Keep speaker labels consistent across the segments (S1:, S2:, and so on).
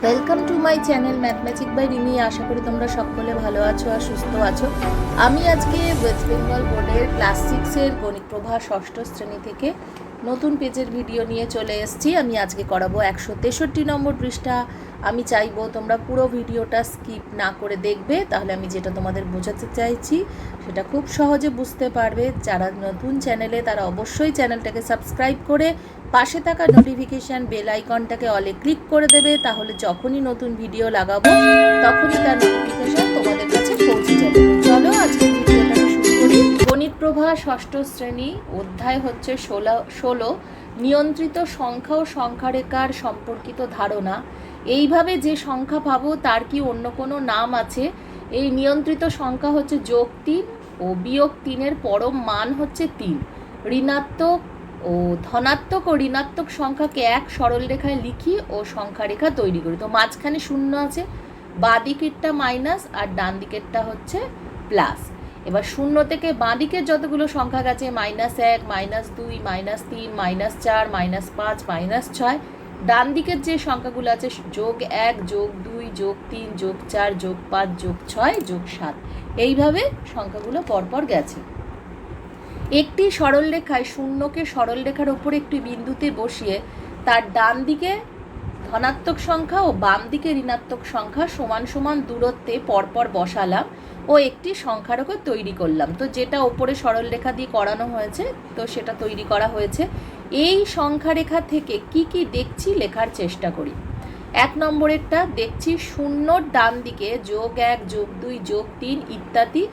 S1: Welcome to my channel mathematic by Rimi. আশা করি তোমরা সকলে ভালো আছো আর সুস্থ আছো। আমি আজকে ওয়েস্ট বেঙ্গল বোর্ডের ক্লাস 6-এর গণিত প্রভা ষষ্ঠ শ্রেণী থেকে নতুন পেজের ভিডিও নিয়ে চলে এসেছি। আমি আজকে করাবো 163 নম্বর পৃষ্ঠা। আমি চাইবো তোমরা পুরো ভিডিওটা স্কিপ না করে দেখবে, তাহলে আমি যেটা তোমাদের বোঝাতে চাইছি সেটা খুব সহজে বুঝতে পারবে। যারা নতুন চ্যানেলে তারা অবশ্যই চ্যানেলটাকে সাবস্ক্রাইব করে পাশে থাকা নোটিফিকেশান বেল আইকনটাকে অলে ক্লিক করে দেবে, তাহলে যখনই নতুন ভিডিও লাগাবো তখনই তার নোটিফিকেশান তোমাদের কাছে পৌঁছে যাবে। চলো আজকে ভিডিওটাকে শুরু করি। গণিত প্রভা ষষ্ঠ শ্রেণী, অধ্যায় হচ্ছে 16 নিয়ন্ত্রিত সংখ্যা ও সংখ্যারেখার সম্পর্কিত ধারণা। এইভাবে যে সংখ্যা পাবো তার কি অন্য কোনো নাম আছে? এই নিয়ন্ত্রিত সংখ্যা হচ্ছে যোগ 3 ও বিয়োগ 3-এর পরম মান হচ্ছে 3। ঋণাত্মক ও ধনাত্মক ও ঋণাত্মক সংখ্যাকে এক সরল রেখায় লিখি ও সংখ্যা রেখা তৈরি করি। তো মাঝখানে শূন্য আছে, বাঁ দিকেরটা মাইনাস আর ডান দিকেরটা হচ্ছে প্লাস। এবার শূন্য থেকে বাঁ দিকের যতগুলো সংখ্যা গেছে -1, -2, -3, -4, -5, -6, ডান দিকের যে সংখ্যাগুলো আছে +1, +2, +3, +4, +5, +6, +7, এইভাবে সংখ্যাগুলো পরপর গেছে। একটি সরলরেখায় শূন্যকে সরলরেখার ওপর একটি বিন্দুতে বসিয়ে তার ডান দিকে ধনাত্মক সংখ্যা ও বাম দিকে ঋণাত্মক সংখ্যা সমান সমান দূরত্বে পরপর বসালাম ও একটি সংখ্যারেখা তৈরি করলাম। তো যেটা ওপরে সরলরেখা দিয়ে করানো হয়েছে, তো সেটা তৈরি করা হয়েছে। এই সংখ্যারেখা থেকে কি কি দেখছি লেখার চেষ্টা করি। 1 নম্বরেরটা দেখছি শূন্যর ডান দিকে +1, +2, +3 ইত্যাদি,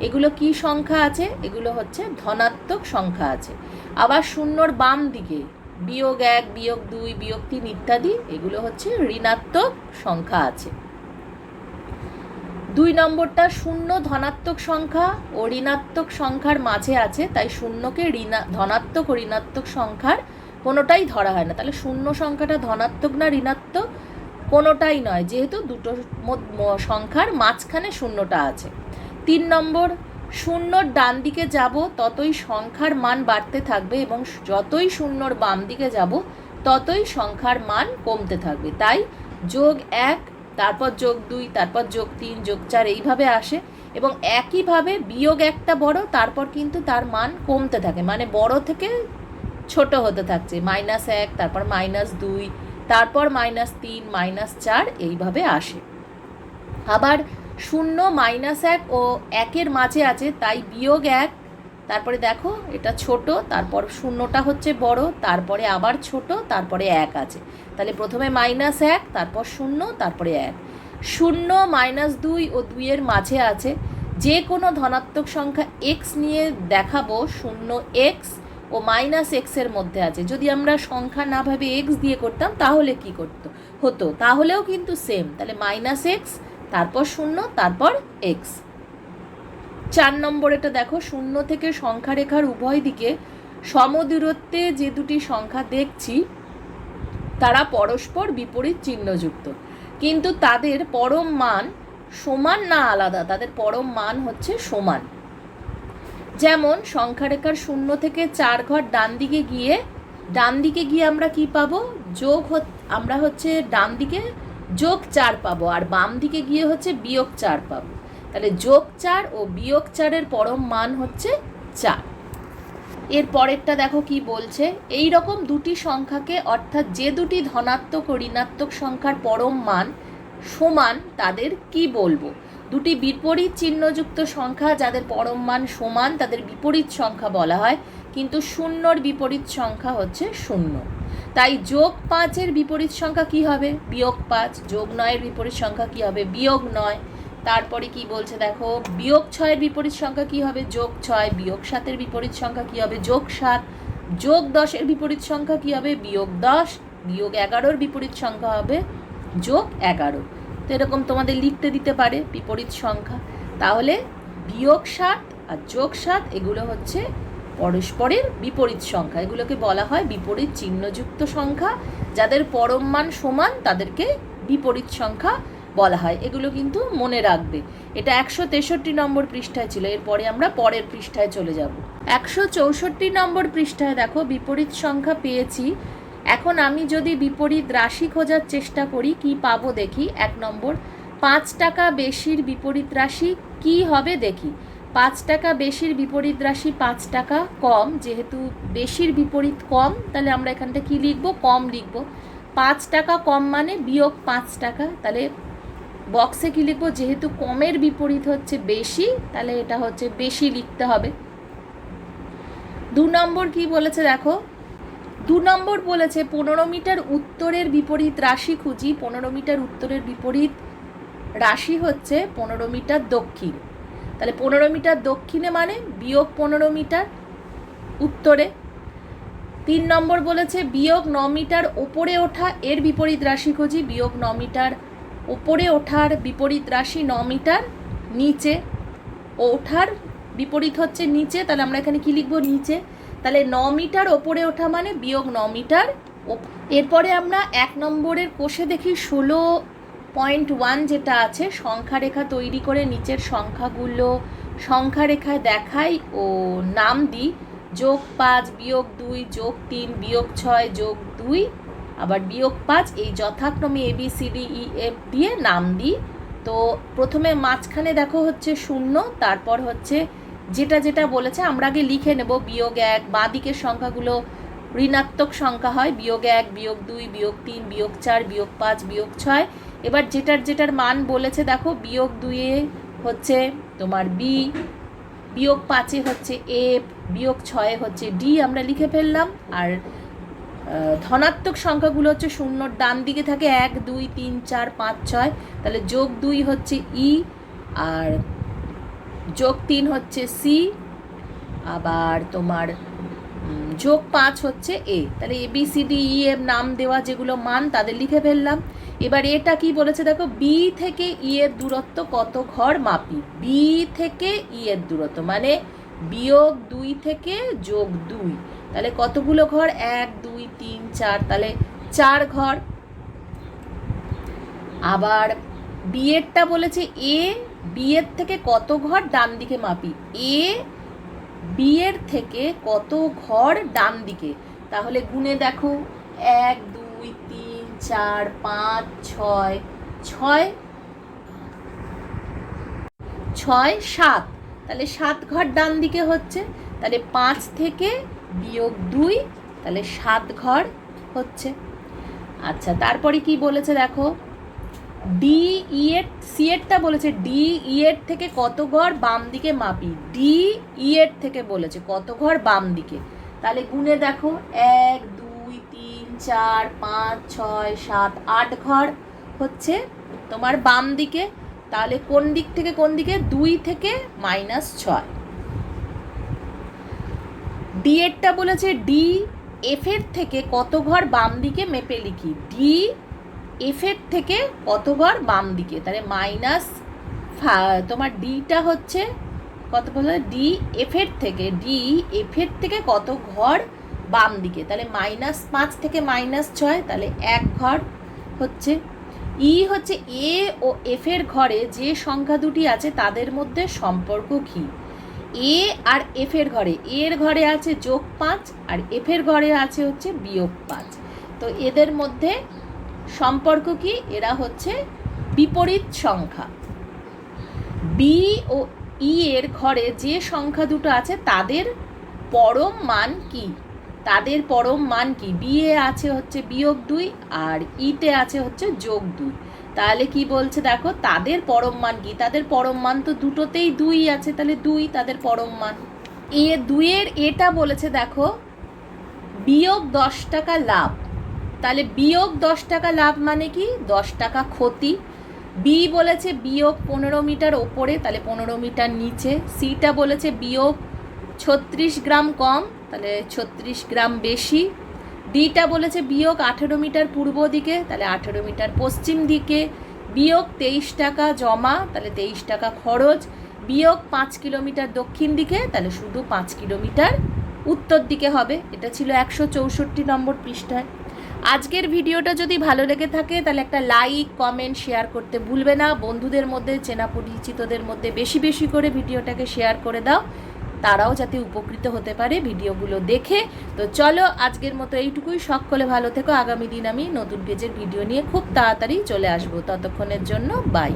S1: এগুলো কি সংখ্যা আছে? এগুলো হচ্ছে ধনাত্মক সংখ্যা আছে। আবার শূন্যর বাম দিকে -1, -2, -3 ইত্যাদি, এগুলো হচ্ছে ঋণাত্মক সংখ্যা আছে। 2 নম্বরটা শূন্য ধনাত্মক সংখ্যা ও ঋণাত্মক সংখ্যার মাঝে আছে, তাই শূন্যকে ধনাত্মক ও ঋণাত্মক সংখ্যার কোনোটাই ধরা হয় না। তাহলে শূন্য সংখ্যাটা ধনাত্মক না ঋণাত্মক? কোনোটাই নয়, যেহেতু দুটো সংখ্যার মাঝখানে শূন্যটা আছে। 3 নম্বর, শূন্যর ডান দিকে যাব ততই সংখ্যার মান বাড়তে থাকবে এবং যতই শূন্যর বাম দিকে যাব ততই সংখ্যার মান কমতে থাকবে। তাই +1, তারপর +2, তারপর +3, +4 এইভাবে আসে। এবং একইভাবে -1টা বড়, তারপর কিন্তু তার মান কমতে থাকে, মানে বড় থেকে ছোট হতে থাকছে। -1, তারপর -2, তারপর -3, -4 এইভাবে আসে। আবার 0, -1 ও 1-এর মাঝে আছে, তাই -1, তারপরে দেখো এটা ছোট, তারপর শূন্যটা হচ্ছে বড়, তারপরে আবার ছোট, তারপরে 1 আছে। তাহলে প্রথমে -1, তারপর 0, তারপরে 1। 0, -2 ও 2-এর মাঝে আছে। যে কোনো ধনাত্মক সংখ্যা x নিয়ে দেখাবো 0x ও -x-এর মধ্যে আছে। যদি আমরা সংখ্যা না ভাবে x দিয়ে করতাম তাহলে কি হতো? তাহলেও কিন্তু সেম। তাহলে -x, তারপর 0, তারপর x। 4 নম্বরেটা দেখো, শূন্য থেকে সংখ্যা রেখার উভয় দিকে সমদূরত্বে যে দুটি সংখ্যা দেখছি তারা পরস্পর বিপরীত চিহ্নযুক্ত, কিন্তু তাদের পরম মান সমান না আলাদা? তাদের পরম মান হচ্ছে সমান। যেমন সংখ্যারেখার 0 থেকে 4 ঘর ডান দিকে গিয়ে আমরা কি পাবো? আমরা হচ্ছে ডান দিকে +4 পাবো, আর বাম দিকে গিয়ে হচ্ছে -4 পাবো। তাহলে +4 ও -4-এর পরম মান হচ্ছে 4। এর পরেরটা দেখো কি বলছে। এই রকম দুটি সংখ্যাকে, অর্থাৎ যে দুটি ধনাত্মক ও ঋণাত্মক সংখ্যার পরম মান সমান, তাদের কি বলবো? দুটি বিপরীত চিহ্নযুক্ত সংখ্যা যাদের পরম মান সমান তাদের বিপরীত সংখ্যা বলা হয়, কিন্তু শূন্যর বিপরীত সংখ্যা হচ্ছে 0। তাই +5-এর বিপরীত সংখ্যা কি হবে? -5। +9-এর বিপরীত সংখ্যা কি হবে? -9। তারপরে কি বলছে দেখো, -6-এর বিপরীত সংখ্যা কি হবে? +6। -7-এর বিপরীত সংখ্যা কি হবে? +7। +10-এর বিপরীত সংখ্যা কি হবে? -10। -11-এর বিপরীত সংখ্যা হবে +11। তো এরকম তোমাদের লিখতে দিতে পারে বিপরীত সংখ্যা। তাহলে -7 আর +7 এগুলো হচ্ছে পরস্পরের বিপরীত সংখ্যা, এগুলোকে বলা হয় বিপরীত চিহ্নযুক্ত সংখ্যা। যাদের পরম মান সমান তাদেরকে বিপরীত সংখ্যা বলা হয়। এগুলো কিন্তু মনে রাখবে। এটা 163 নম্বর পৃষ্ঠায় ছিল। এরপরে আমরা পরের পৃষ্ঠায় চলে যাব। 164 নম্বর পৃষ্ঠায় দেখো, বিপরীত সংখ্যা পেয়েছি এখন আমি যদি বিপরীত রাশি খোঁজার চেষ্টা করি, কি পাবো দেখি। 1 নম্বর, 5 টাকা বেশির বিপরীত রাশি কি হবে দেখি। 5 টাকা বেশির বিপরীত রাশি 5 টাকা কম, যেহেতু বেশির বিপরীত কম, তাহলে আমরা এখানটা কি লিখবো, কম লিখবো। 5 টাকা কম মানে বিয়োগ 5 টাকা, তাহলে বক্সে কি লিখবো, যেহেতু কমের বিপরীত হচ্ছে বেশি, তাহলে এটা হচ্ছে বেশি লিখতে হবে। 2 নম্বর কি বলেছে দেখো, 2 নম্বর বলেছে 15 মিটার উত্তরের বিপরীত রাশি খুঁজি। 15 মিটার উত্তরের বিপরীত রাশি হচ্ছে 15 মিটার দক্ষিণ, তাহলে 15 মিটার দক্ষিণে মানে বিয়োগ 15 মিটার উত্তরে। 3 নম্বর বলেছে বিয়োগ 9 মিটার ওপরে ওঠা এর বিপরীত রাশি খুঁজি। বিয়োগ 9 মিটার ওপরে ওঠার বিপরীত রাশি 9 মিটার নিচে, ওঠার বিপরীত হচ্ছে নিচে, তাহলে আমরা এখানে কি লিখবো, নিচে। তাহলে 9 মিটার ওপরে ওঠা মানে বিয়োগ 9 মিটার। এরপরে আমরা 1 নম্বরের কোষে দেখি 16.1 যেটা আছে, সংখ্যা রেখা তৈরি করে নিচের সংখ্যাগুলো সংখ্যা রেখায় দেখাই ও নাম দিই। যোগ 5 বিয়োগ 2 যোগ 3 বিয়োগ 6 যোগ 2 আবার বিয়োগ 5, এই যথাক্রমে ABCDEF দিয়ে নাম দিই। তো প্রথমে মাঝখানে দেখো হচ্ছে 0, তারপর হচ্ছে যেটা যেটা বলেছে আমরা আগে লিখে নেব। বিয়োগ 1, বাঁ দিকের সংখ্যাগুলো ঋণাত্মক সংখ্যা হয়, বিয়োগ 1 বিয়োগ 2 বিয়োগ 3 বিয়োগ 4 বিয়োগ 5 বিয়োগ 6। এবার যেটার মান বলেছে দেখো, বিয়োগ 2-এ হচ্ছে তোমার বি, বিয়োগ 5-এ হচ্ছে এফ, বিয়োগ 6-এ হচ্ছে ডি, আমরা লিখে ফেললাম। আর ধনাত্মক সংখ্যাগুলো হচ্ছে 0 ডান দিকে থাকে 1 2 3 4 5 6, তাহলে যোগ 2 হচ্ছে ই, আর যোগ 3 হচ্ছে সি, আবার তোমার যোগ 5 হচ্ছে এ। তাহলে ABCDEF নাম দেওয়া যেগুলো মান তাদের লিখে ফেললাম। এবার এটা কি বলেছে দেখো, বি থেকে ই এর দূরত্ব কত ঘর মাপি। বি থেকে ই এর দূরত্ব মানে বিয়োগ 2 থেকে যোগ 2, তাহলে কতগুলো ঘর, 1 2 3 4, তাহলে 4 ঘর। আবার বি এরটা বলেছে এ বি এর থেকে কত ঘর ডান দিকে মাপি। এ বি এর থেকে কত ঘর ডান দিকে, তাহলে গুণে দেখো 1 2 3 4 5 6 6 6 7, তাহলে 7 ঘর ডান দিকে হচ্ছে, তাহলে 5 থেকে বিয়োগ 2, তাহলে 7 ঘর হচ্ছে। আচ্ছা, তারপরে কি বলেছে দেখো, ডি ই এর সি এরটা বলেছে ডি ই এর থেকে কত ঘর বাম দিকে মাপি। ডি ই এর থেকে বলেছে কত ঘর বাম দিকে, তাহলে গুণে দেখো 1 2 3 4 5 6 7 8 ঘর হচ্ছে তোমার বাম দিকে। তাহলে কোন দিক থেকে কোন দিকে, 2 থেকে -6। ডি এরটা বলেছে ডি এফ এর থেকে কত ঘর বাম দিকে মেপে লিখি। ডি এফ এর থেকে কত ঘর বাম দিকে, তাহলে মাইনাস তোমার ডিটা হচ্ছে কত বলে, ডি এফ এর থেকে কত ঘর বাম দিকে, তাহলে -5 থেকে -6, তাহলে 1 ঘর হচ্ছে। ই হচ্ছে এ ও এফ এর ঘরে যে সংখ্যা দুটি আছে তাদের মধ্যে সম্পর্ক কি। এ আর এফ এর ঘরে, এর ঘরে আছে যোগ 5 আর এফ এর ঘরে আছে হচ্ছে বিয়োগ 5, তো এদের মধ্যে সম্পর্ক কি, এরা হচ্ছে বিপরীত সংখ্যা। বি ও ই এর ঘরে যে সংখ্যা দুটো আছে তাদের পরম মান কি, তাদের পরম মান কি। বি এ আছে হচ্ছে বিয়োগ 2 আর ইতে আছে হচ্ছে যোগ 2, তাহলে কি বলছে দেখো, তাদের পরম মান কি। তাদের পরম মান তো দুটোতেই 2 আছে, তাহলে 2 তাদের পরম মান। এ 2 এর এটা বলেছে দেখো, বিয়োগ 10 টাকা লাভ, তাহলে বিয়োগ 10 টাকা লাভ মানে কি, 10 টাকা ক্ষতি। বি বলেছে বিয়োগ 15 মিটার ওপরে, তাহলে 15 মিটার নিচে। সিটা বলেছে বিয়োগ 36 গ্রাম কম, তাহলে 36 গ্রাম বেশি। ডিটা বলেছে বিয়োগ 18 মিটার পূর্ব দিকে, তাহলে 18 মিটার পশ্চিম দিকে। বিয়োগ 23 টাকা জমা, তাহলে 23 টাকা খরচ। বিয়োগ 5 কিলোমিটার দক্ষিণ দিকে, তাহলে শুধু 5 কিলোমিটার উত্তর দিকে হবে। এটা ছিল 164 নম্বর পৃষ্ঠায়। আজকের ভিডিওটা যদি ভালো লেগে থাকে তাহলে একটা লাইক কমেন্ট শেয়ার করতে ভুলবে না। বন্ধুদের মধ্যে চেনা পরিচিতদের মধ্যে বেশি বেশি করে ভিডিওটাকে শেয়ার করে দাও। তারাও যাতে উপকৃত হতে পারে ভিডিওগুলো দেখে। তো চলো আজকের মতো এইটুকুই। সকলে ভালো থেকো। আগামী দিন আমি নতুন পেজের ভিডিও নিয়ে খুব তাড়াতাড়ি চলে আসবো। ততক্ষণের জন্য বাই।